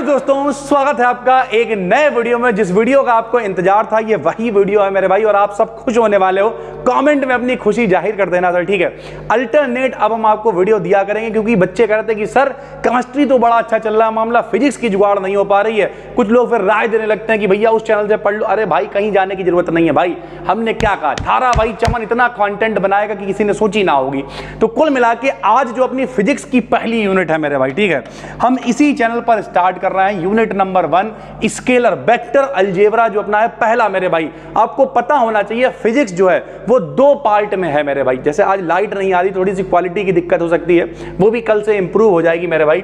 दोस्तों, स्वागत है आपका एक नए वीडियो में। जिस वीडियो का आपको इंतजार था ये वही वीडियो है मेरे भाई, और आप सब खुश होने वाले हो। कमेंट में अपनी खुशी जाहिर कर देना सर, ठीक है। अल्टरनेट अब हम आपको वीडियो दिया करेंगे क्योंकि बच्चे कह रहे थे कि सर केमिस्ट्री तो बड़ा अच्छा चल रहा है मामला, फिजिक्स की जुगाड़ नहीं हो पा रही है। कुछ लोग फिर राय देने लगते हैं कि भैया उस चैनल से पढ़ लो। अरे भाई कहीं जाने की जरूरत नहीं है भाई, हमने क्या कहा, 18 भाई चमन इतना कंटेंट बनाएगा कि किसी ने सोची ना होगी। तो कुल मिला के आज जो अपनी फिजिक्स की पहली यूनिट है मेरे भाई, ठीक है, हम इसी चैनल पर स्टार्ट कर रहे हैं। Unit number 1 scalar vector algebra जो अपना है पहला मेरे भाई। आपको पता होना चाहिए फिजिक्स जो है वो 2 पार्ट में है मेरे भाई। जैसे आज लाइट नहीं आ रही, थोड़ी सी क्वालिटी की दिक्कत हो सकती है, वो भी कल से इंप्रूव हो जाएगी मेरे भाई।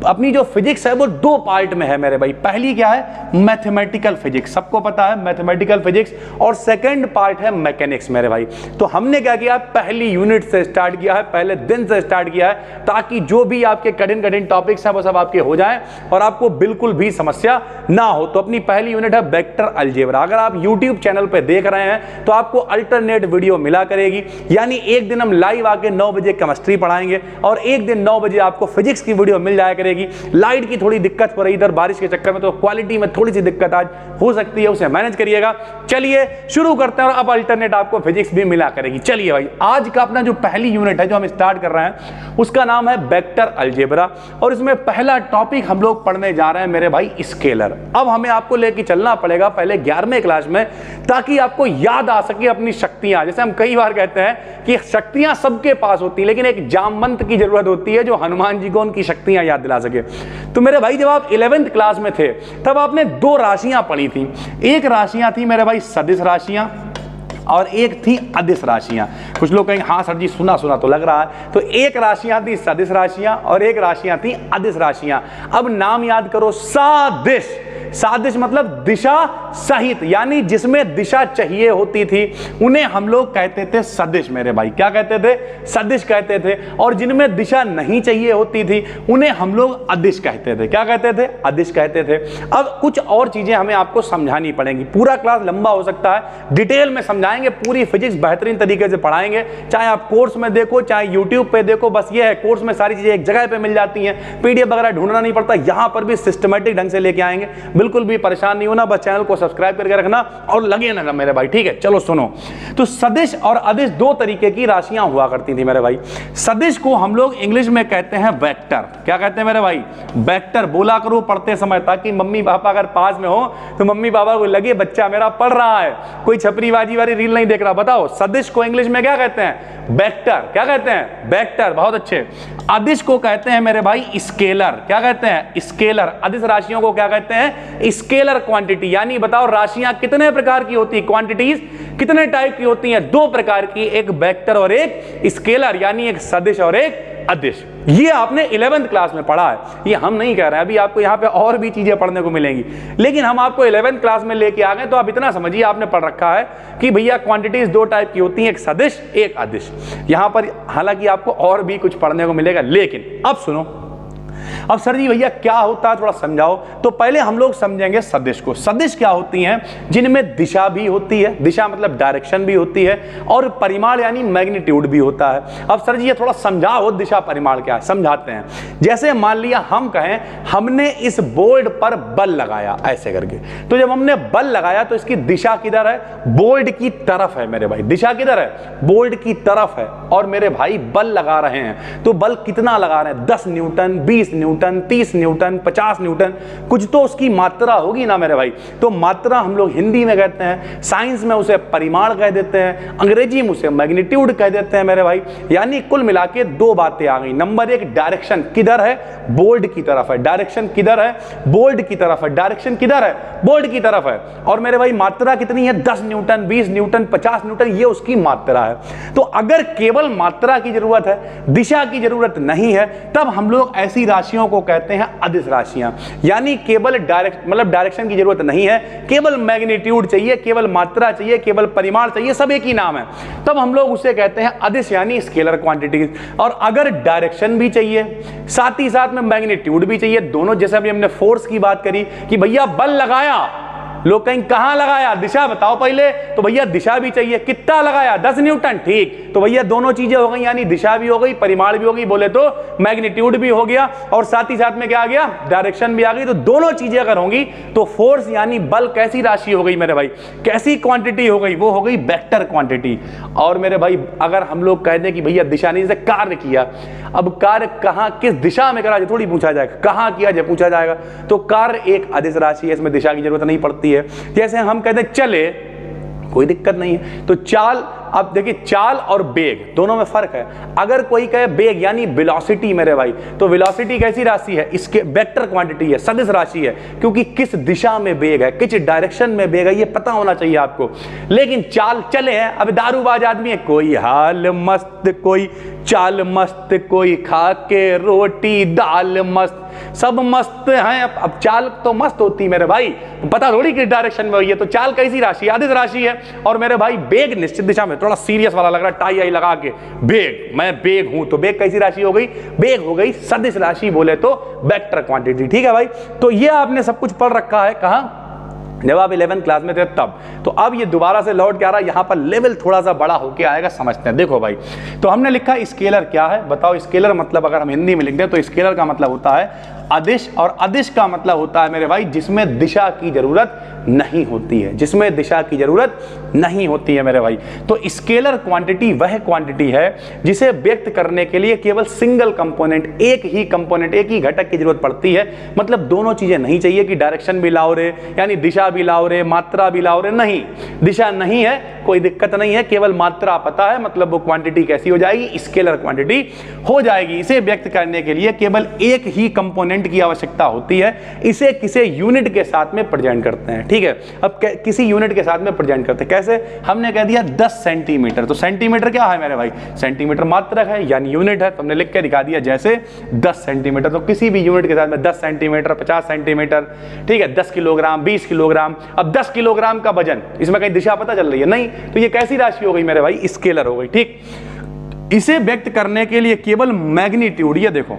अपनी जो फिजिक्स है वो 2 पार्ट में है मेरे भाई। पहली क्या है, मैथमेटिकल फिजिक्स, सबको पता है मैथमेटिकल फिजिक्स, और सेकंड पार्ट है मैकेनिक्स मेरे भाई। तो हमने क्या किया, पहली यूनिट से स्टार्ट किया है, पहले दिन से स्टार्ट किया है, ताकि जो भी आपके कठिन टॉपिक्स हैं वो सब आपके हो जाएं और आपको बिल्कुल भी समस्या ना हो। तो अपनी पहली यूनिट है वेक्टर अलजेब्रा। अगर आप YouTube चैनल पे देख रहे हैं तो आपको अल्टरनेट वीडियो मिला करेगी, यानी एक दिन हम लाइव आके 9 बजे केमिस्ट्री पढ़ाएंगे और एक दिन 9 बजे आपको फिजिक्स की वीडियो मिल जाया करेगी। लाइट की थोड़ी दिक्कत हो रही इधर बारिश के चक्कर में, तो क्वालिटी में थोड़ी सी दिक्कत आज हो सकती है, उसे मैनेज करिएगा। चलिए शुरू करते हैं, और अब अल्टरनेट आपको फिजिक्स भी मिला करेगी। चलिए भाई, आज का अपना जो पहली यूनिट है जो हम स्टार्ट कर रहे हैं उसका नाम है वेक्टर अलजेब्रा, और इसमें पहला टॉपिक हम लोग पढ़ने जा रहे हैं मेरे भाई स्केलर। अब हमें आपको लेके चलना पड़ेगा पहले 11वीं क्लास में, ताकि आपको याद आ सके अपनी शक्तियां। जैसे हम कई बार कहते हैं कि शक्तियां सबके पास होती है, लेकिन एक जामवंत की जरूरत होती है जो हनुमान जी को उनकी शक्तियां याद दिला सके। तो मेरे भाई जब आप 11वीं क्लास में थे तब आपने 2 राशियां पढ़ी थी। एक राशियां थी मेरे भाई सदिश राशियां, और एक थी अदिश राशियां। कुछ लोग कहेंगे हाँ सर जी सुना तो लग रहा है। तो एक राशियां थी सदिश राशियां और एक राशियां थी अदिश राशियां। अब नाम याद करो, सादिश। सादिश मतलब दिशा सहित, यानी जिसमें दिशा चाहिए होती थी उन्हें हम लोग कहते थे सदिश मेरे भाई। क्या कहते थे, सदिश कहते थे। और जिनमें दिशा नहीं चाहिए होती थी उन्हें हम लोग अदिश कहते थे। क्या कहते थे, अदिश कहते थे। अब कुछ और चीजें हमें आपको समझानी पड़ेंगी, पूरा क्लास लंबा हो सकता है, डिटेल में समझाएंगे, पूरी फिजिक्स बेहतरीन तरीके से पढ़ाएंगे। चाहे आप कोर्स में देखो चाहे यूट्यूब पे देखो, बस ये है कोर्स में सारी चीजें एक जगह पे मिल जाती हैं, पीडीएफ वगैरह ढूंढना नहीं पड़ता। यहां पर भी सिस्टमेटिक ढंग से लेके आएंगे, बिल्कुल भी परेशान नहीं होना, बस चैनल को सब्सक्राइब करके रखना और लगे ना मेरे भाई, ठीक है। चलो सुनो, तो सदिश और अदिश 2 तरीके की राशियां हुआ करती थी मेरे भाई। सदिश को हम लोग इंग्लिश में कहते हैं वेक्टर। क्या कहते हैं मेरे भाई, वेक्टर। बोला करो पढ़ते समय, ताकि मम्मी पापा अगर पास में हो तो मम्मी पापा को लगे बच्चा मेरा पढ़ रहा है, कोई छपरीबाजी वाली रील नहीं देख रहा। बताओ सदिश को इंग्लिश में क्या कहते हैं, वेक्टर। क्या कहते हैं, वेक्टर, बहुत अच्छे। अदिश को कहते हैं मेरे भाई स्केलर। क्या कहते हैं, स्केलर। अदिश राशियों को क्या कहते हैं, स्केलर क्वांटिटी। यानी बताओ राशियां कितने प्रकार की होती है, क्वांटिटीज कितने टाइप की होती हैं, 2 प्रकार की, एक वेक्टर और एक स्केलर, यानी एक सदिश और एक अदिश। ये आपने 11वीं क्लास में पढ़ा है, ये हम नहीं कह रहे हैं। अभी आपको यहाँ पे और भी चीजें पढ़ने को मिलेंगी, लेकिन हम आपको 11वीं क्लास में लेके आ गए, तो आप इतना समझिए आपने पढ़ रखा है कि भैया क्वांटिटीज 2 टाइप की होती हैं, एक सदिश एक अदिश। यहां पर हालांकि आपको और भी कुछ पढ़ने को मिलेगा, लेकिन अब सुनो। अब सर जी भैया क्या होता है, थोड़ा समझाओ। तो पहले हम लोग समझेंगे सदिश को। सदिश क्या होती हैं, जिनमें दिशा भी होती है, दिशा मतलब डायरेक्शन भी होती है, और परिमाण यानी मैग्नीट्यूड भी होता है। अब सर जी ये थोड़ा समझाओ, दिशा परिमाण क्या है, समझाते हैं। जैसे मान लिया हम कहें हमने इस बोर्ड पर बल लगाया ऐसे करके, तो जब हमने बल लगाया तो इसकी दिशा किधर है, बोर्ड की तरफ है मेरे भाई। दिशा किधर है, बोर्ड की तरफ है। और मेरे भाई बल लगा रहे हैं, तो बल कितना लगा रहे हैं, 10 न्यूटन, 20 न्यूटन, 30 न्यूटन, 50 न्यूटन, कुछ तो उसकी मात्रा होगी ना मेरे भाई। तो मात्रा हम लोग हिंदी में कहते हैं, साइंस में उसे परिमाण कह देते हैं, अंग्रेजी में उसे मैग्नीट्यूड कह देते हैं मेरे भाई। यानी कुल मिला के 2 बातें आ गई। नंबर 1 डायरेक्शन किधर है, बोर्ड की तरफ है। डायरेक्शन किधर है, बोर्ड की तरफ है। डायरेक्शन किधर है, बोर्ड की तरफ है। और मेरे भाई मात्रा कितनी है, 10 न्यूटन, 20 न्यूटन, 50 न्यूटन, ये उसकी मात्रा है। तो अगर केवल मात्रा की जरूरत है, दिशा की जरूरत नहीं है, तब हम लोग ऐसी राशियों को कहते हैं अदिश राशियां। यानी केवल डायरेक्शन की जरूरत नहीं है, केवल मैग्नीट्यूड चाहिए, केवल मात्रा चाहिए, केवल परिमाण चाहिए, सब एक ही नाम है, तब हम लोग उसे कहते हैं अदिश यानी स्केलर क्वांटिटीज। और अगर डायरेक्शन भी चाहिए साथ ही साथ में मैग्नीट्यूड भी चाहिए, दोनों, जैसे अभी हमने फोर्स की बात करी कि भैया बल लगाया, लोग कहीं कहां लगाया, दिशा बताओ पहले, तो भैया दिशा भी चाहिए, कितना लगाया, 10 न्यूटन, ठीक, तो भैया दोनों चीजें हो गई, यानी दिशा भी हो गई, परिमाण भी हो गई, बोले तो मैग्नीट्यूड भी हो गया, और साथ ही साथ में क्या आ गया, डायरेक्शन भी आ गई। तो दोनों चीजें अगर होंगी तो फोर्स यानी बल कैसी राशि हो गई मेरे भाई, कैसी क्वांटिटी हो गई, वो हो गई वेक्टर क्वांटिटी। और मेरे भाई अगर हम लोग कह दें कि भैया दिशा नहीं, जैसे कार्य किया, अब कार्य कहां किस दिशा में करा थोड़ी पूछा जाएगा, कहां किया जाए पूछा जाएगा, तो कार्य एक अदिश राशि है, इसमें दिशा की जरूरत नहीं पड़ती है। जैसे हम कहते हैं चले, कोई दिक्कत नहीं है, तो चाल, अब देखिए चाल और बेग दोनों में फर्क है। अगर कोई कहे बेग यानी वेलोसिटी मेरे भाई, तो वेलोसिटी कैसी राशि है, इसके वेक्टर क्वांटिटी है, सदिश राशि है, क्योंकि किस दिशा में बेग है, किस डायरेक्शन में बेग है, ये पता होना चाहिए आपको। लेकिन चाल चले हैं, अब दारूबाज आदमी है, कोई हाल मस्त, कोई चाल मस्त, कोई खा के रोटी दाल मस्त, सब मस्त हैं। अब चाल तो मस्त होती मेरे भाई, पता थोड़ी किस डायरेक्शन में हुई है, तो चाल कैसी राशि, अदिश राशि है। और मेरे भाई बेग निश्चित दिशा में, थोड़ा सीरियस वाला लग रहा है, टाई आई लगा के, बेग, मैं बेग हूं, तो बेग कैसी राशि हो गई, बेग हो गई सदिश राशि, बोले तो वेक्टर क्वांटिटी। ठीक है भाई, तो ये आपने सब कुछ पढ़ रखा है, कहां, जब आप 11वीं क्लास में थे तब। तो अब ये दोबारा से लौट के आ रहा है, यहां पर लेवल थोड़ा सा बड़ा होके आएगा, समझते हैं। देखो भाई, तो हमने लिखा स्केलर क्या है, बताओ स्केलर मतलब अगर हम हिंदी में लिख दें तो स्केलर का मतलब होता है अदिश, और अदिश का मतलब होता है मेरे भाई जिसमें दिशा की जरूरत नहीं होती है, जिसमें दिशा की जरूरत नहीं होती है मेरे भाई। तो स्केलर क्वांटिटी वह क्वांटिटी है जिसे व्यक्त करने के लिए केवल सिंगल कंपोनेंट, एक ही कंपोनेंट, एक ही घटक की जरूरत पड़ती है। मतलब दोनों चीजें नहीं चाहिए कि डायरेक्शन भी लाओ रे, यानी दिशा भी लाओ रे, मात्रा भी लाओ रे, नहीं, दिशा नहीं है, कोई दिक्कत नहीं है, केवल मात्रा पता है, मतलब वो क्वांटिटी कैसी हो जाएगी, स्केलर क्वांटिटी हो जाएगी। इसे व्यक्त करने के लिए केवल एक ही कंपोनेंट की आवश्यकता होती है, इसे किसी यूनिट के साथ में प्रेजेंट करते हैं। ठीक है, अब किसी यूनिट के साथ में प्रेजेंट करते हैं, कैसे, हमने कह दिया 10 सेंटीमीटर, तो सेंटीमीटर क्या है मेरे भाई, सेंटीमीटर मात्रक है यानी यूनिट है, तो हमने लिख के दिखा दिया जैसे 10 सेंटीमीटर, तो किसी भी यूनिट के साथ में 10 सेंटीमीटर, 50 सेंटीमीटर, ठीक है, 10 किलोग्राम, 20 किलोग्राम। अब 10 किलोग्राम का वजन, इसमें कहीं दिशा पता चल रही है, नहीं, तो ये कैसी राशि हो गई मेरे भाई, स्केलर हो गई। ठीक, इसे व्यक्त करने के लिए केवल मैग्नीट्यूड, ये देखो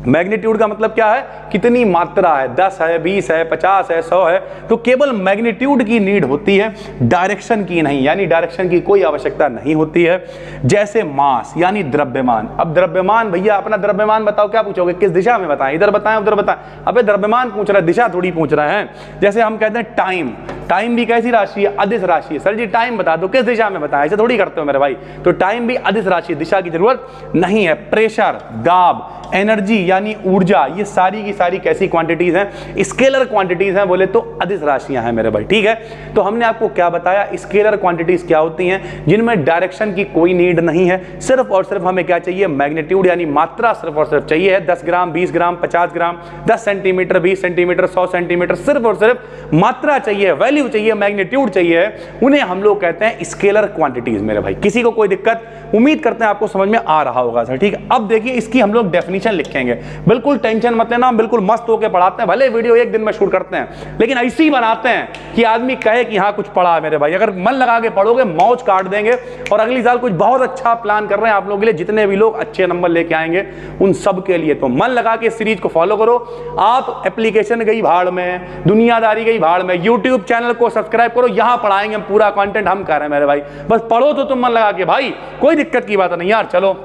मैग्नीट्यूड का मतलब क्या है, कितनी मात्रा है, 10 है, 20 है, 50 है, 100 है, तो केवल मैग्नीट्यूड की नीड होती है, डायरेक्शन की नहीं, यानी डायरेक्शन की कोई आवश्यकता नहीं होती है। जैसे मास यानी द्रव्यमान, अब द्रव्यमान, भैया अपना द्रव्यमान बताओ, क्या पूछोगे, किस दिशा में बताएं, इधर बताएं उधर बताएं, अबे द्रव्यमान पूछ रहा है, दिशा थोड़ी पूछ रहे हैं। जैसे हम कहते हैं टाइम, टाइम भी कैसी राशि है, अदिश राशि है। सर जी टाइम बता दो, किस दिशा में बताएं, ऐसे थोड़ी करते हो मेरे भाई, तो टाइम भी अदिश राशि, दिशा की जरूरत नहीं है। प्रेशर, दाब, एनर्जी यानी ऊर्जा, ये सारी की सारी कैसी क्वांटिटीज हैं, स्केलर क्वांटिटीज हैं, बोले तो अदिश राशियां हैं मेरे भाई। ठीक है, तो हमने आपको क्या बताया, स्केलर क्वांटिटीज क्या होती हैं, जिनमें डायरेक्शन की कोई नीड नहीं है, सिर्फ और सिर्फ हमें क्या चाहिए, मैग्नीट्यूड यानी मात्रा सिर्फ और सिर्फ चाहिए है, 10 ग्राम, 20 ग्राम, 50 ग्राम, 10 सेंटीमीटर, 20 सेंटीमीटर, 100 सेंटीमीटर, सिर्फ और सिर्फ मात्रा चाहिए, वैल्यू चाहिए, मैग्नीट्यूड चाहिए, उन्हें हम लोग कहते हैं स्केलर क्वांटिटीज मेरे भाई। किसी को कोई दिक्कत, उम्मीद करते हैं आपको समझ में आ रहा होगा सर। ठीक है, अब देखिए इसकी हम लोग डेफिनेशन लिखेंगे, बिल्कुल टेंशन मत लेना, बिल्कुल मस्त होकर पढ़ाते हैं, भले वीडियो एक दिन में शूट करते हैं, लेकिन ऐसी बनाते हैं कि आदमी कहे कि हाँ कुछ पढ़ा है मेरे भाई। अगर मन लगा के पढ़ोगे मौज काट देंगे, और अगली साल कुछ बहुत अच्छा प्लान कर रहे हैं आप लोगों के लिए, जितने भी लोग अच्छे नंबर लेके आएंगे उन सब के लिए। तो मन लगा के सीरीज को फॉलो करो। आप एप्लीकेशन गई भाड़ में, दुनियादारी गई भाड़ में, यूट्यूब चैनल को सब्सक्राइब करो, यहां पढ़ाएंगे हम, पूरा कंटेंट हम कर रहे हैं मेरे भाई, बस पढ़ो तो तुम मन लगा के भाई, कोई दिक्कत की बात नहीं यार। चलो,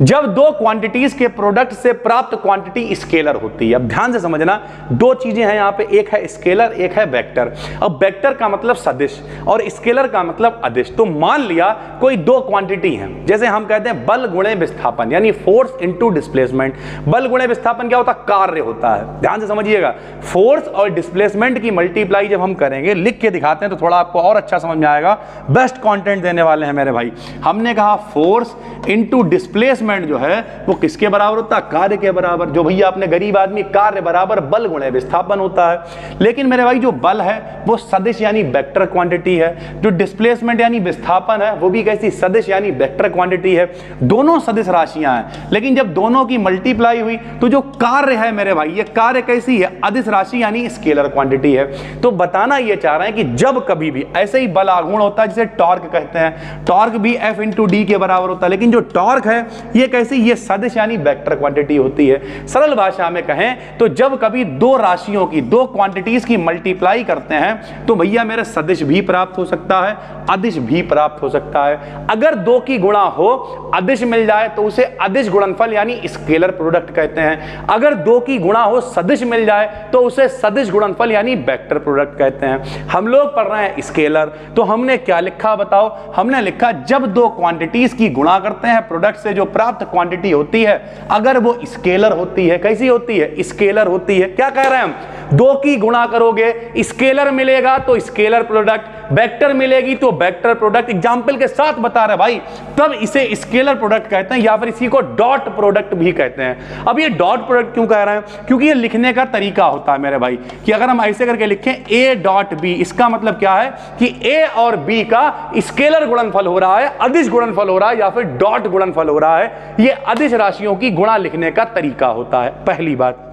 जब दो क्वांटिटीज के प्रोडक्ट से प्राप्त क्वांटिटी स्केलर होती है। अब ध्यान से समझना, दो चीजें हैं यहां पे, एक है स्केलर, एक है वेक्टर। अब वेक्टर का मतलब सदिश और स्केलर का मतलब अदिश। तो मान लिया कोई दो क्वांटिटी हैं, जैसे हम कहते हैं बल गुणे विस्थापन, यानी फोर्स इनटू डिस्प्लेसमेंट। बल गुणे विस्थापन क्या होता है, कार्य होता है। ध्यान से समझिएगा, फोर्स और डिस्प्लेसमेंट की मल्टीप्लाई जब हम करेंगे, लिख के दिखाते हैं तो थोड़ा आपको और अच्छा समझ में आएगा। बेस्ट कंटेंट देने वाले हैं मेरे भाई। हमने कहा फोर्स इनटू डिस्प्लेसमेंट जो है वो किसके बराबर होता है, कार्य के बराबर। जो भैया अपने गरीब आदमी, कार्य बराबर बल गुणे विस्थापन होता है। लेकिन मेरे भाई जो बल है वो सदिश यानी वेक्टर क्वांटिटी है, जो डिस्प्लेसमेंट यानी विस्थापन है वो भी कैसी, सदिश यानी वेक्टर क्वांटिटी है। दोनों सदिश राशियां हैं, लेकिन जब दोनों की मल्टीप्लाई हुई तो जो कार्य है मेरे भाई, ये कार्य कैसी है, अदिश राशि यानी स्केलर क्वांटिटी है। तो बताना ये चाह रहे हैं कि जब कभी भी ऐसे ही बल आघूर्ण होता है, जिसे टॉर्क कहते हैं, टॉर्क भी F × d के बराबर होता है, लेकिन जो टॉर्क है ये कैसी, ये सदिश यानी वेक्टर क्वांटिटी होती है। सरल भाषा में कहें तो जब कभी दो राशियों की, दो क्वांटिटीज की मल्टीप्लाई करते हैं तो भैया मेरे सदिश भी प्राप्त हो सकता है, अदिश भी प्राप्त हो सकता है। अगर दो की गुणा हो अदिश मिल जाए तो उसे अदिश गुणनफल यानी स्केलर प्रोडक्ट कहते हैं। अगर दो की गुणा हो सदिश मिल जाए तो उसे सदिश गुणनफल यानी वेक्टर प्रोडक्ट कहते हैं। हम लोग पढ़ रहे हैं स्केलर, तो हमने क्या लिखा बताओ? हमने लिखा जब दो क्वांटिटीज की गुणा करते हैं प्रोडक्ट से जो प्राप्त क्वांटिटी होती है अगर वो स्केलर होती है, कैसी होती है? स्केलर होती है। क्या कह रहे हैं हम? दो की गुणा करोगे स्केलर मिलेगा तो स्केलर प्रोडक्ट, वेक्टर मिलेगी तो वेक्टर प्रोडक्ट। एग्जांपल के साथ बता रहे भाई, तब इसे स्केलर प्रोडक्ट कहते हैं या फिर इसी को डॉट प्रोडक्ट भी कहते हैं। अब ये डॉट प्रोडक्ट क्यों कह रहे हैं? क्योंकि ये लिखने का तरीका होता है मेरे भाई कि अगर हम ऐसे करके लिखें a डॉट b, इसका मतलब क्या है कि a और b का स्केलर गुणनफल हो रहा है, अदिश गुणनफल हो रहा है या फिर डॉट गुणनफल हो रहा है। ये अदिश राशियों की गुणा लिखने का तरीका होता है, पहली बात।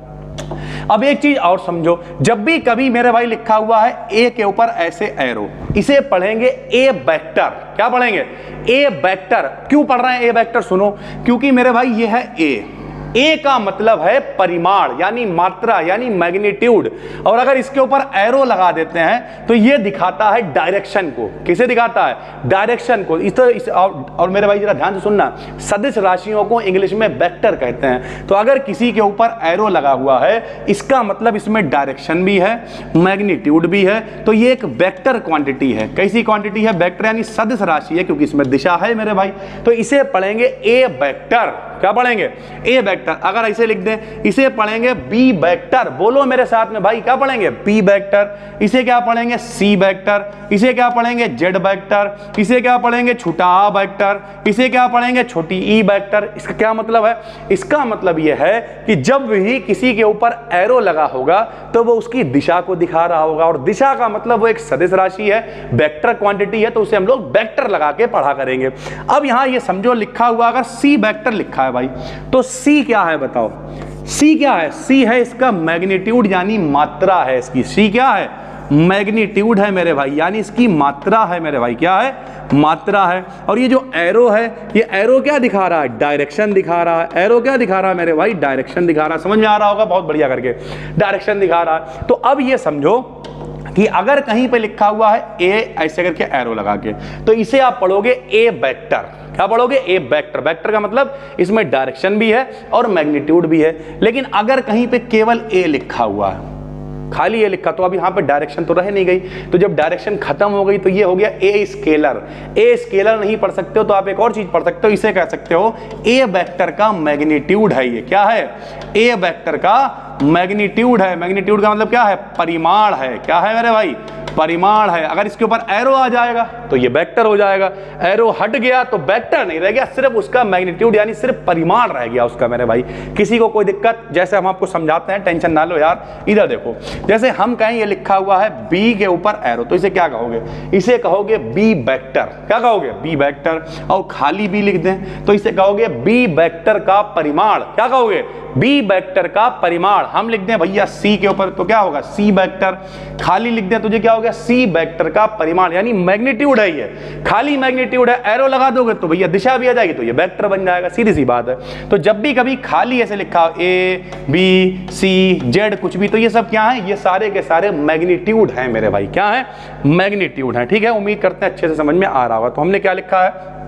अब एक चीज और समझो, जब भी कभी मेरे भाई लिखा हुआ है ए के ऊपर ऐसे एरो, इसे पढ़ेंगे ए वेक्टर। क्या पढ़ेंगे? ए वेक्टर। क्यों पढ़ रहे हैं ए वेक्टर? सुनो, क्योंकि मेरे भाई ये है ए का मतलब है परिमाण यानी मात्रा यानी मैग्नीट्यूड, और अगर इसके ऊपर एरो लगा देते हैं तो ये दिखाता है डायरेक्शन को। किसे दिखाता है? डायरेक्शन को। और मेरे भाई जरा ध्यान से सुनना, सदिश राशियों को इंग्लिश में वेक्टर कहते हैं। तो अगर किसी के ऊपर एरो लगा हुआ है इसका मतलब इसमें डायरेक्शन भी है, मैग्नीट्यूड भी है, तो ये एक वेक्टर क्वांटिटी है। कैसी क्वांटिटी है? वेक्टर यानी सदिश राशि है, क्योंकि इसमें दिशा है मेरे भाई। तो इसे पढ़ेंगे ए वेक्टर। क्या पढ़ेंगे? ए वेक्टर। अगर ऐसे लिख दें इसे पढ़ेंगे बी वेक्टर। बोलो मेरे साथ में भाई, क्या पढ़ेंगे? B vector. इसे क्या पढ़ेंगे? C vector. इसे क्या पढ़ेंगे? Z vector. इसे क्या पढ़ेंगे? छोटा आ वेक्टर। इसे क्या पढ़ेंगे? छोटी ई वेक्टर। इसका क्या मतलब है? इसका मतलब यह है कि जब भी किसी के ऊपर एरो लगा होगा तो वो उसकी दिशा को दिखा रहा होगा, और दिशा का मतलब वो एक सदिश राशि है, वेक्टर क्वांटिटी है, तो उसे हम लोग वेक्टर लगा के पढ़ा करेंगे। अब यहां ये समझो लिखा हुआ अगर सी वेक्टर लिखा है भाई, तो सी क्या है बताओ? सी क्या है? सी है इसका मैग्नीट्यूड यानी मात्रा है इसकी। सी क्या है? मैग्नीट्यूड है मेरे भाई, यानी इसकी मात्रा है मेरे भाई। क्या है? मात्रा है। और ये जो एरो है, ये एरो क्या दिखा रहा है? डायरेक्शन दिखा रहा है। एरो क्या दिखा रहा है मेरे भाई? डायरेक्शन दिखा रहा है। समझ में आ रहा होगा? बहुत बढ़िया करके डायरेक्शन दिखा रहा है। तो अब ये समझो कि अगर कहीं पे लिखा हुआ है ए ऐसे करके एरो लगा के, तो इसे आप पढ़ोगे ए वेक्टर। क्या पढ़ोगे? ए वेक्टर। वेक्टर का मतलब इसमें डायरेक्शन भी है और मैग्नीट्यूड भी है। लेकिन अगर कहीं पे केवल ए लिखा हुआ है, खाली ए लिखा, तो अब यहाँ पे डायरेक्शन तो रह नहीं गई। तो जब डायरेक्शन खत्म हो गई तो ये हो गया ए स्केलर। ए स्केलर नहीं पढ़ सकते हो तो आप एक और चीज पढ़ सकते हो, इसे कह सकते हो ए वेक्टर का मैग्नीट्यूड है। ये क्या है? ए वेक्टर का मैग्नीट्यूड है। मैग्नीट्यूड का मतलब क्या है? परिमाण है। क्या है मेरे भाई? परिमाण है। अगर इसके ऊपर एरो आ जाएगा तो ये वेक्टर हो जाएगा, एरो हट गया तो वेक्टर नहीं रह गया, सिर्फ उसका मैग्नीट्यूड यानी सिर्फ परिमाण रह गया उसका मेरे भाई। किसी को कोई दिक्कत? जैसे हम आपको समझाते हैं, टेंशन ना लो यार। इधर देखो, जैसे हम कहें ये लिखा हुआ है बी के ऊपर एरो, तो इसे क्या कहोगे? इसे कहोगे बी वेक्टर। क्या कहोगे? B vector. और खाली बी लिख दें तो इसे कहोगे बी वेक्टर का परिमाण। क्या कहोगे? बी वेक्टर का परिमाण। हम लिख दें भैया सी के ऊपर तो क्या होगा? C vector. खाली लिख दें तुझे क्या हो गया? सी वेक्टर का परिमाण यानी मैग्नीट्यूड है। ये खाली मैग्नीट्यूड है, एरो लगा दोगे तो भैया दिशा भी आ जाएगी, तो ये वेक्टर बन जाएगा। सीधी सी बात है। तो जब भी कभी खाली ऐसे लिखा हो ए बी सी जेड कुछ भी, तो ये सब क्या है? ये सारे के सारे मैग्नीट्यूड हैं मेरे भाई। क्या है? मैग्नीट्यूड है। ठीक है, उम्मीद करते हैं अच्छे से समझ में आ रहा होगा। तो हमने क्या लिखा है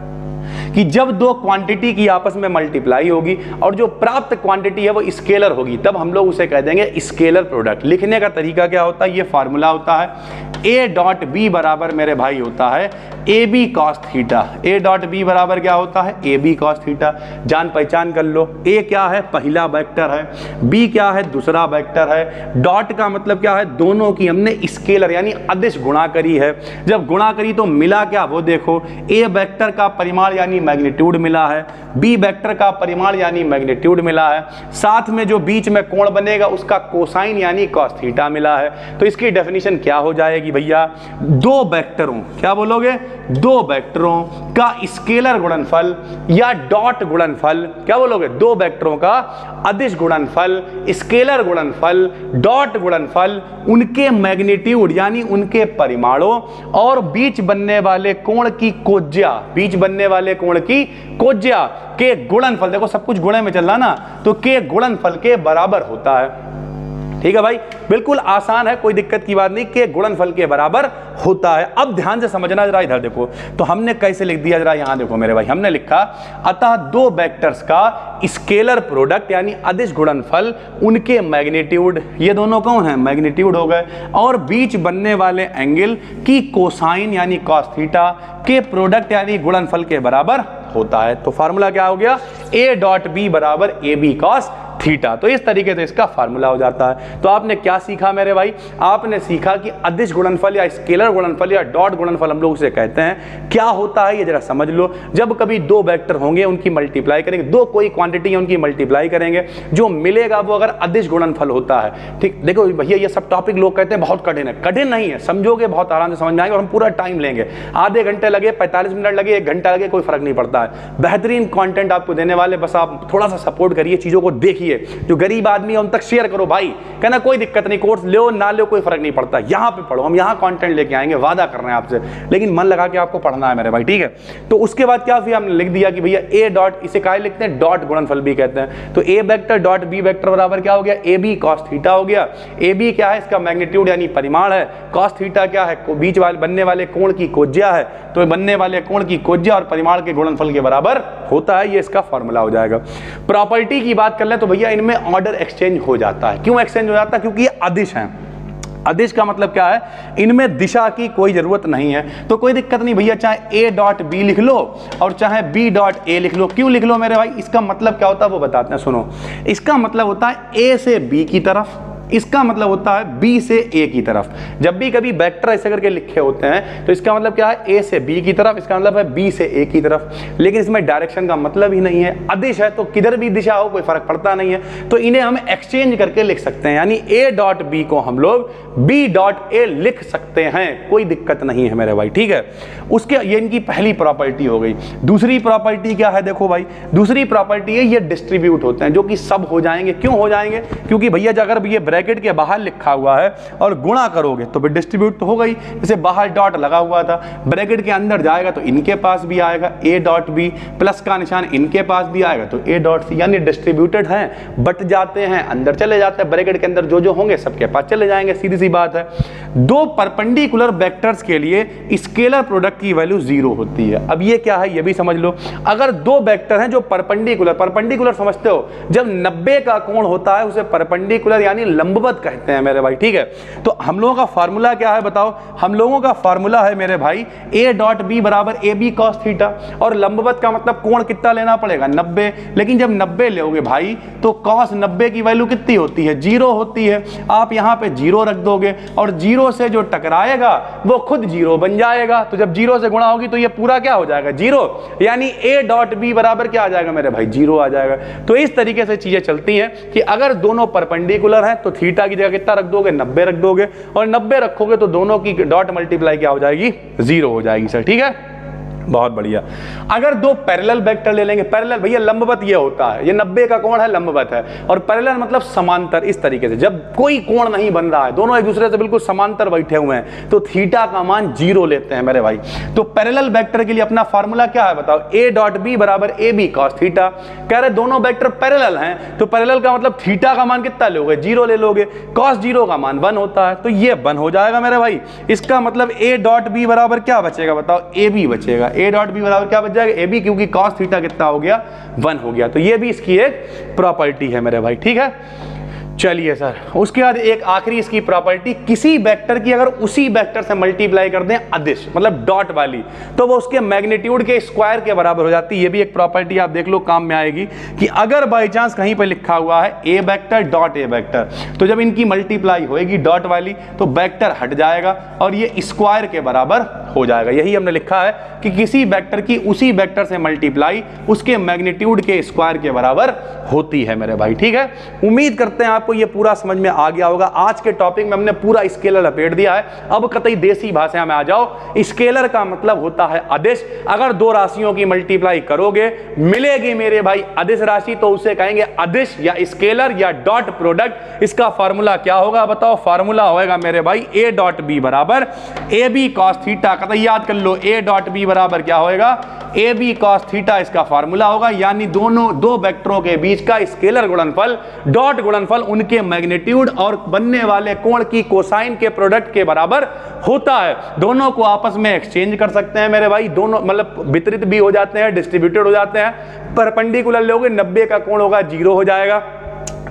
कि जब दो क्वांटिटी की आपस में मल्टीप्लाई होगी और जो प्राप्त क्वांटिटी है वो स्केलर होगी, तब हम लोग उसे कह देंगे स्केलर प्रोडक्ट। लिखने का तरीका क्या होता है? ये फार्मूला होता है ए डॉट बी बराबर मेरे भाई होता है A B cos theta. A dot B बराबर क्या होता है? A B cos theta. जान पहचान कर लो, ए क्या है? पहला वेक्टर है, बी क्या है? दूसरा वेक्टर है। डॉट का मतलब क्या है? दोनों की हमने स्केलर यानी अदिश गुणा करी है। जब गुणा करी तो मिला क्या? वो देखो, ए वेक्टर का परिमाण यानी मैग्नीट्यूड मिला है, बी वेक्टर का परिमाण यानी मैग्नीट्यूड मिला है, साथ में जो बीच में कोण बनेगा उसका कोसाइन यानी कॉस थीटा मिला है। तो इसकी डेफिनेशन क्या हो जाएगी भैया? दो वेक्टरों, क्या बोलोगे? दो वेक्टरों का स्केलर गुणनफल या डॉट गुणनफल। क्या बोलोगे? दो वेक्टरों का अदिश गुणनफल, स्केलर गुणनफल, डॉट गुणनफल, उनके मैग्नीट्यूड यानी उनके परिमाणों और बीच बनने वाले कोण की कोज्या, बीच बनने वाले कोण कोण की कोज्या के गुणनफल, देखो सब कुछ गुणे में चल रहा ना, तो के गुणनफल के बराबर होता है। ठीक है भाई, बिल्कुल आसान है, कोई दिक्कत की बात नहीं, के गुणनफल के बराबर होता है। अब ध्यान से समझना जरा, इधर देखो तो हमने कैसे लिख दिया, जरा यहां देखो मेरे भाई, हमने लिखा अतः दो वेक्टर्स का स्केलर प्रोडक्ट यानी अदिश गुणनफल, उनके मैग्नीट्यूड, ये दोनों कौन है, मैग्नीट्यूड हो गए, और बीच बनने वाले एंगल की कोसाइन यानी कॉस थीटा के प्रोडक्ट यानी गुणनफल के बराबर होता है। तो फार्मूला क्या हो गया, ए डॉट बी बराबर ए बी कॉस थीटा। तो इस तरीके से इसका फार्मूला हो जाता है। तो आपने क्या सीखा मेरे भाई, आपने सीखा कि अदिश गुणनफल या स्केलर गुणनफल या डॉट गुणनफल हम लोग उसे कहते हैं, क्या होता है ये जरा समझ लो। जब कभी दो वेक्टर होंगे उनकी मल्टीप्लाई करेंगे, दो कोई क्वांटिटी है उनकी मल्टीप्लाई करेंगे, जो मिलेगा वो अगर अदिश गुणनफल होता है। ठीक, देखो भैया ये सब टॉपिक लोग कहते हैं बहुत कठिन है, कठिन नहीं है, समझोगे बहुत आराम से समझ में आएगा, और हम पूरा टाइम लेंगे, आधे घंटे लगे, 45 मिनट लगे, 1 घंटा लगे, कोई फर्क नहीं पड़ता है। बेहतरीन कंटेंट आपको देने वाले, बस आप थोड़ा सा सपोर्ट करिए, चीजों को देखिए, जो गरीब आदमी है उन तक शेयर करो भाई, कहना कोई दिक्कत नहीं, कोर्स लो ना लो कोई फर्क नहीं पड़ता, यहां पे पढ़ो, हम यहां कंटेंट लेके आएंगे, वादा कर रहे हैं आपसे, लेकिन मन लगा के आपको पढ़ना है मेरे भाई। ठीक है, तो उसके बाद क्या फिर हमने लिख दिया कि भैया ए डॉट, इसे क्या लिखते हैं, डॉट गुणनफल भी कहते हैं। तो ए वेक्टर डॉट बी वेक्टर बराबर क्या हो गया, ए बी कॉस थीटा हो गया। ए बी क्या है, इसका मैग्नीट्यूड यानी परिमाण है, कॉस थीटा क्या है, बीच वाले बनने वाले कोण की कोज्या है, तो बनने वाले कोण की कोज्या और परिमाण के गुणनफल के बराबर होता है, ये इसका फॉर्मूला हो जाएगा। प्रॉपर्टी की बात कर ले तो भैया इनमें ऑर्डर एक्सचेंज हो जाता है। क्यों एक्सचेंज हो जाता है, क्योंकि ये अदिश हैं। अदिश का मतलब क्या है, इनमें दिशा की कोई जरूरत नहीं है, तो कोई दिक्कत नहीं भैया, चाहे ए डॉट बी लिख लो और चाहे बी डॉट ए लिख लो। क्यों लिख लो मेरे भाई, इसका मतलब क्या होता है वो बताते हैं, सुनो। इसका मतलब होता है ए से बी की तरफ, इसका मतलब होता है बी से ए की तरफ। जब भी कभी वेक्टर ऐसे करके लिखे होते हैं तो इसका मतलब क्या है, ए से बी की तरफ, इसका मतलब है बी से ए की तरफ, लेकिन इसमें डायरेक्शन का मतलब ही नहीं है। अदिश है तो किधर भी दिशा हो कोई फर्क पड़ता नहीं है, तो इन्हें हम एक्सचेंज करके लिख सकते हैं, यानी ए डॉट बी को हम लोग बी डॉट ए लिख सकते हैं, कोई दिक्कत नहीं है मेरे भाई। ठीक है, उसके ये इनकी पहली प्रॉपर्टी हो गई। दूसरी प्रॉपर्टी क्या है, देखो भाई, दूसरी प्रॉपर्टी है ये डिस्ट्रीब्यूट होते हैं, जो कि सब हो जाएंगे। क्यों हो जाएंगे, क्योंकि भैया अगर ये ब्रैकेट के बाहर लिखा हुआ है और गुणा करोगे तो फिर डिस्ट्रीब्यूट तो हो गई। जैसे बाहर डॉट लगा हुआ था, ब्रैकेट के अंदर जाएगा तो इनके पास भी आएगा ए डॉट बी, प्लस का निशान इनके पास भी आएगा तो ए डॉट सी, यानी डिस्ट्रीब्यूटेड हैं, बट जाते हैं, अंदर चले जाते हैं, ब्रैकेट के अंदर जो जो होंगे सबके पास चले जाएंगे, सीधी सी बात है। दो परपेंडिकुलर वेक्टर्स के लिए स्केलर प्रोडक्ट की वैल्यू 0 होती है। अब ये क्या है ये भी समझ लो। अगर दो वेक्टर हैं जो परपेंडिकुलर, परपेंडिकुलर समझते हो, जब 90 का कोण होता है उसे परपेंडिकुलर यानी लंबवत कहते हैं मेरे भाई। ठीक है, तो हम लोगों का फार्मूला क्या है बताओ, हम लोगों का फार्मूला है मेरे भाई ए डॉट बी बराबर ए बी कॉस थीटा, और लंबवत का मतलब कोण कितना लेना पड़ेगा, 90। लेकिन जब 90 लोगे भाई तो कॉस 90 की वैल्यू कितनी होती है, 0 होती है। आप यहां पे 0 रख दोगे और 0 से जो टकराएगा वो खुद 0 बन जाएगा, तो जब 0 से गुणा होगी तो ये पूरा क्या हो जाएगा, 0, यानी ए डॉट बी बराबर क्या आ जाएगा मेरे भाई, 0 आ जाएगा। तो इस तरीके से चीजें चलती हैं कि अगर दोनों परपेंडिकुलर हैं तो थीटा की जगह कितना रख दोगे, 90 रख दोगे, और 90 रखोगे तो दोनों की डॉट मल्टीप्लाई क्या हो जाएगी, 0 हो जाएगी सर। ठीक है, बहुत बढ़िया। अगर दो पैरेलल वेक्टर ले लेंगे, पैरेलल भैया लंबवत ये होता है, ये 90 का कोण है, लंबवत है, और पैरेलल मतलब समांतर। इस तरीके से जब कोई कोण नहीं बन रहा है, दोनों एक दूसरे से बिल्कुल समांतर बैठे हुए हैं, तो थीटा का मान 0 लेते हैं मेरे भाई। तो पैरेलल वेक्टर के लिए अपना फार्मूला क्या है बताओ, ए डॉट बी बराबर ए बी कॉस थीटा। कह रहे दोनों वेक्टर पैरेलल हैं, तो पैरेलल का मतलब थीटा का मान कितना लोगे, 0 ले लोगे, कॉस 0 का मान 1 होता है, तो ये 1 हो जाएगा मेरे भाई। इसका मतलब ए डॉट बी बराबर क्या बचेगा बताओ, ए बी बचेगा। ए डॉट बी बराबर क्या बच जाएगा, ए बी, क्योंकि कॉस थीटा कितना हो गया, 1 हो गया। तो ये भी इसकी एक प्रॉपर्टी है मेरे भाई। ठीक है, चलिए सर, उसके बाद एक आखिरी इसकी प्रॉपर्टी, किसी वेक्टर की अगर उसी वेक्टर से मल्टीप्लाई कर दें अदिश, मतलब डॉट वाली, तो वो उसके मैग्नीट्यूड के स्क्वायर के बराबर हो जाती है। ये भी एक प्रॉपर्टी आप देख लो, काम में आएगी, कि अगर बाई चांस कहीं पर लिखा हुआ है ए वेक्टर डॉट ए वेक्टर, तो जब इनकी मल्टीप्लाई होएगी डॉट वाली तो वेक्टर हट जाएगा और ये स्क्वायर के बराबर हो जाएगा। यही हमने लिखा है कि किसी वेक्टर की उसी वेक्टर से मल्टीप्लाई उसके मैग्नीट्यूड के स्क्वायर के बराबर होती है मेरे भाई। ठीक है, उम्मीद करते हैं आपको ये पूरा समझ में आ गया होगा। आज के टॉपिक में हमने पूरा स्केलर लपेट दिया है। अब कतई देसी भाषा में आ जाओ, स्केलर का मतलब होता है अदिश। अगर दो राशियों की मल्टीप्लाई करोगे मिलेगी मेरे भाई अदिश राशि, तो उसे कहेंगे अदिश या स्केलर या डॉट प्रोडक्ट। इसका फार्मूला क्या होगा बताओ, फार्मूला होगा मेरे भाई ए डॉट बी बराबर ए बी कॉस थीटा कतई याद कर लो, a डॉट बी बराबर क्या होएगा, ए बी कॉस थीटा इसका फार्मूला होगा, यानी दोनों दो वेक्टरों के बीच का स्केलर गुणनफल, डॉट गुणनफल उनके मैग्नीट्यूड और बनने वाले कोण की कोसाइन के प्रोडक्ट के बराबर होता है। दोनों को आपस में एक्सचेंज कर सकते हैं मेरे भाई, दोनों मतलब वितरित भी हो जाते हैं, डिस्ट्रीब्यूटेड हो जाते हैं। परपेंडिकुलर लोगे 90 का कोण होगा 0 हो जाएगा,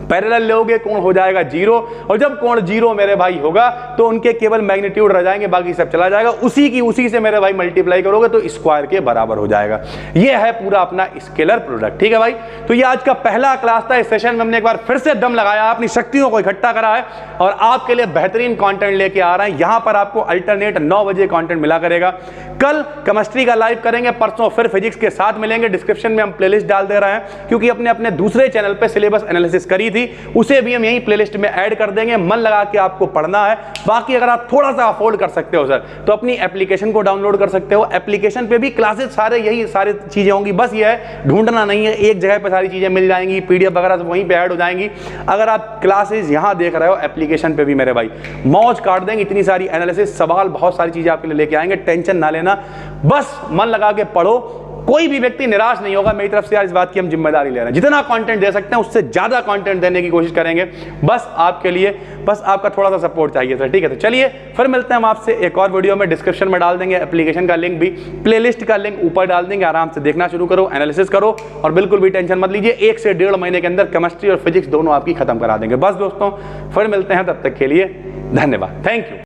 पैरेलल लोगे कोण हो जाएगा 0, और जब कोण 0 मेरे भाई होगा तो उनके केवल मैग्नीट्यूड रह जाएंगे, बाकी सब चला जाएगा, उसी से मेरे भाई मल्टीप्लाई करोगे तो स्क्वायर के बराबर हो जाएगा। ये है पूरा अपना स्केलर प्रोडक्ट, ठीक है भाई। तो ये आज का पहला क्लास था। इस सेशन में हमने एक बार फिर से दम लगाया, अपनी शक्तियों को इकट्ठा करा है और आपके लिए बेहतरीन कंटेंट लेके आ रहे हैं। यहां पर आपको अल्टरनेट 9 बजे कंटेंट मिला करेगा। कल केमिस्ट्री का लाइव करेंगे, परसों फिर फिजिक्स के साथ मिलेंगे। डिस्क्रिप्शन में हम प्लेलिस्ट डाल दे रहे हैं, क्योंकि अपने अपने दूसरे चैनल पे सिलेबस एनालिसिस करी थी, उसे भी हम यही प्लेलिस्ट में ऐड कर देंगे। मन लगा के आपको पढ़ना है। बाकी अगर आप थोड़ा सा अफोर्ड कर सकते हो सर, तो अपनी एप्लीकेशन को डाउनलोड कर सकते हो। एप्लीकेशन पे भी क्लासेस सारे यही सारी चीजें होंगी, बस ये है ढूंढना नहीं है, एक जगह पे सारी चीजें मिल जाएंगी, पीडीएफ वगैरह सब वहीं पे ऐड हो जाएंगी। अगर आप क्लासेस यहां देख रहे हो, एप्लीकेशन पे भी मेरे भाई मौज काट देंगे। इतनी सारी एनालिसिस, सवाल, बहुत सारी चीजें आपके लिए लेके आएंगे, टेंशन ना लेना, बस मन लगा के पढ़ो। कोई भी व्यक्ति निराश नहीं होगा, मेरी तरफ से यार इस बात की हम जिम्मेदारी ले रहे हैं। जितना कंटेंट दे सकते हैं उससे ज्यादा कंटेंट देने की कोशिश करेंगे, बस आपके लिए, बस आपका थोड़ा सा सपोर्ट चाहिए सर, ठीक है। तो चलिए फिर मिलते हैं हम आपसे एक और वीडियो में। डिस्क्रिप्शन में डाल देंगे एप्लीकेशन का लिंक भी, प्लेलिस्ट का लिंक ऊपर डाल देंगे, आराम से देखना शुरू करो, एनालिसिस करो और बिल्कुल भी टेंशन मत लीजिए। 1 से 1.5 महीने के अंदर केमिस्ट्री और फिजिक्स दोनों आपकी खत्म करा देंगे। बस दोस्तों फिर मिलते हैं, तब तक के लिए धन्यवाद, थैंक यू।